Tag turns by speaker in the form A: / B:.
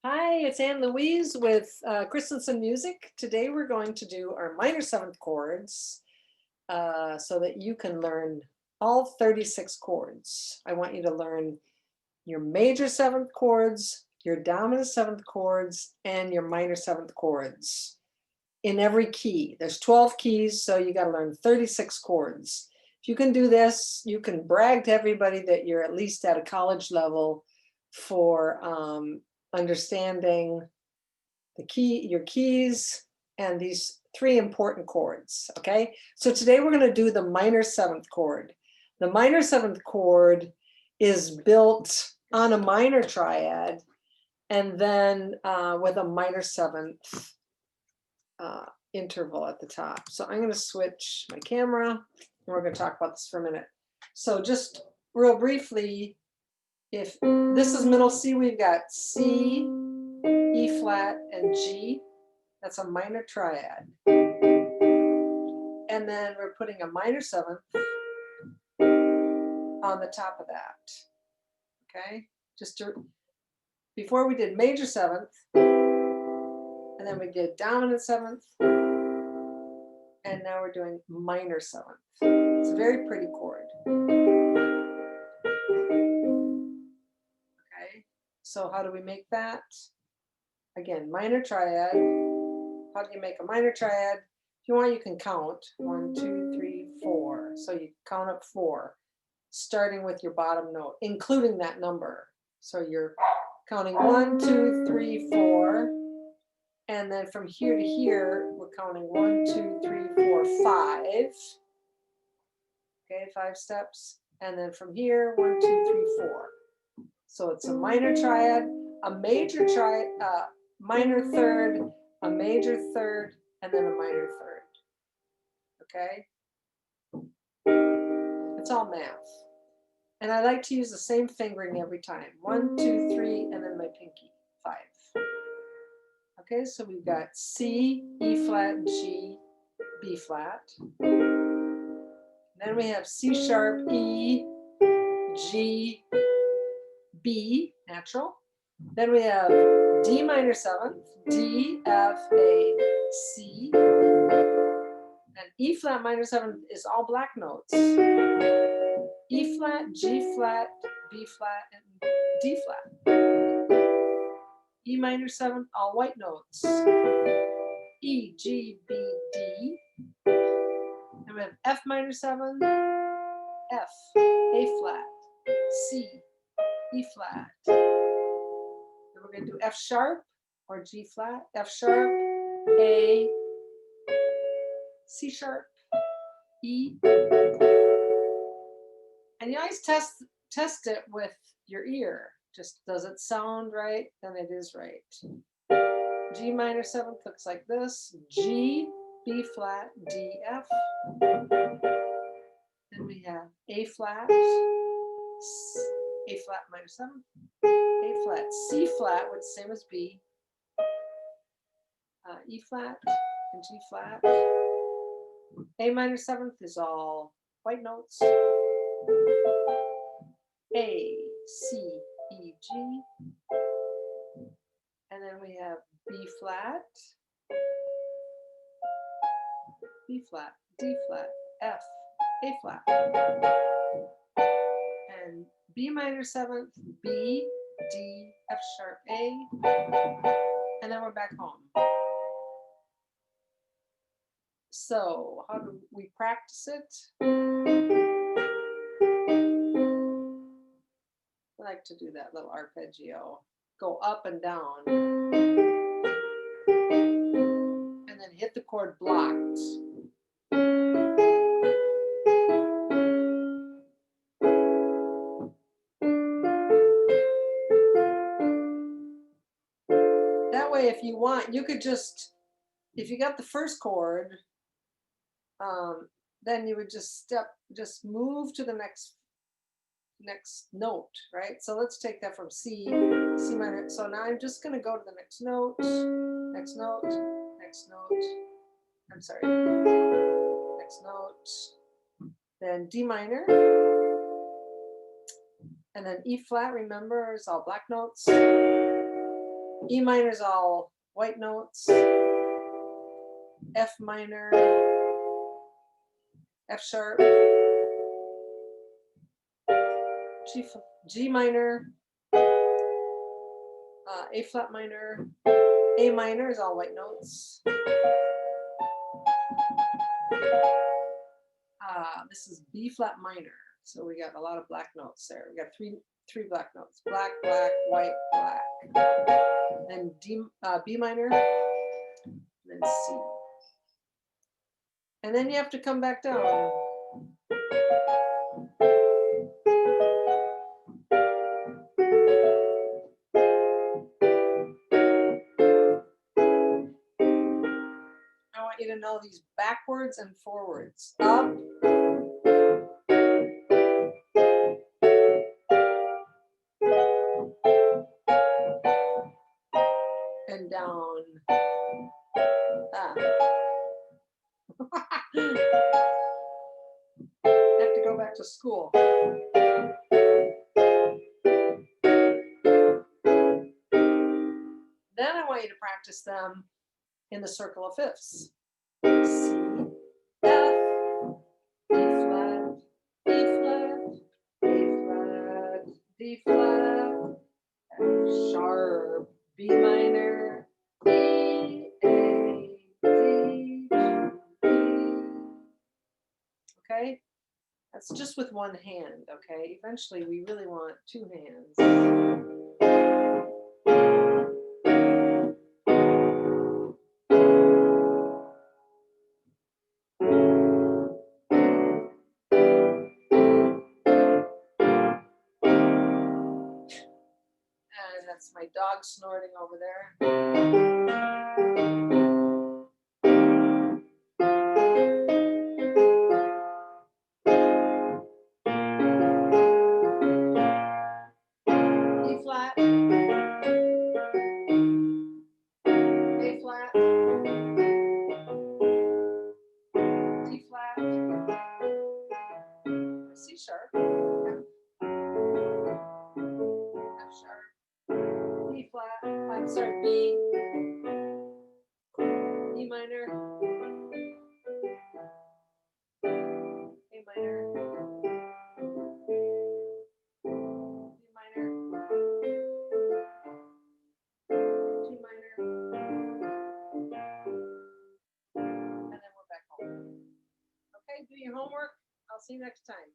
A: Hi, it's Anne Louise with Christensen Music. Today we're going to do our minor seventh chords so that you can learn all 36 chords. I want you to learn your major seventh chords, your dominant seventh chords, and your minor seventh chords in every key. There's 12 keys, so you got to learn 36 chords. If you can do this, you can brag to everybody that you're at least at a college level for understanding your keys, and these three important chords. Okay, so today we're going to do the minor seventh chord. The minor seventh chord is built on a minor triad and then with a minor seventh interval at the top. So I'm going to switch my camera and we're going to talk about this for a minute. So just real briefly, if this is middle C, we've got C, E flat, and G. That's a minor triad. And then we're putting a minor seventh on the top of that. Okay? Before we did major seventh, and then we did dominant seventh, and now we're doing minor seventh. It's a very pretty chord. Okay? So how do we make that? Again, minor triad. How do you make a minor triad? If you want, you can count 1, 2, 3, 4. So you count up 4, starting with your bottom note, including that number. So you're counting 1, 2, 3, 4. And then from here to here, we're counting 1, 2, 3, 4, 5. Okay, 5 steps. And then from here, 1, 2, 3, 4. So it's a minor triad, a major triad, minor third, a major third, and then a minor third. Okay? It's all math. And I like to use the same fingering every time. 1, 2, 3, and then my pinky. 5. Okay, so we've got C, E flat, G, B flat. Then we have C sharp, E, G, B, natural. Then we have D minor seventh, D, F, A, C. And E flat minor seventh is all black notes. E flat, G flat, B flat, and D flat. E minor seventh, all white notes. E, G, B, D. And we have F minor seventh, F, A flat, C, E flat. Then we're going to do F sharp or G flat, F sharp, A, C sharp, E. And you always test it with your ear. Just does it sound right? Then it is right. G minor seventh looks like this. G, B flat, D, F. Then we have A flat, A flat minor seventh, A flat, C flat, which is the same as B, E flat, and G flat. A minor seventh is all white notes. A, C, E, G. And then we have B flat, B flat, D flat, F, A flat. And B minor seventh, B, D, F sharp, A. And then we're back home. So how do we practice it? I like to do that little arpeggio. Go up and down. And then hit the chord blocked. That way, if you want, you could just, if you got the first chord, then you would just move to the next note, right? So let's take that from C minor. So now I'm just going to go to the next note, next note, next note. I'm sorry, next note, then D minor, and then E flat. Remember, it's all black notes. E minor is all white notes. F minor, F sharp, G minor, A flat minor, A minor is all white notes. This is B flat minor. So we got a lot of black notes there. We got three black notes. Black, black, white, black. Then B minor, then C. And then you have to come back down. I want you to know these backwards and forwards. Up, and down. I have to go back to school. Then I want you to practice them in the circle of fifths. C, F, E flat, E flat, A flat, D flat, F sharp, B minor, E, A, D, G, E. Okay? That's just with one hand, okay? Eventually we really want two hands. And that's my dog snorting over there. E flat, A flat, D flat, C sharp, F sharp, E flat, I'm sorry, B, E minor, A minor, B minor, G minor, and then we're back home. Okay, do your homework. I'll see you next time.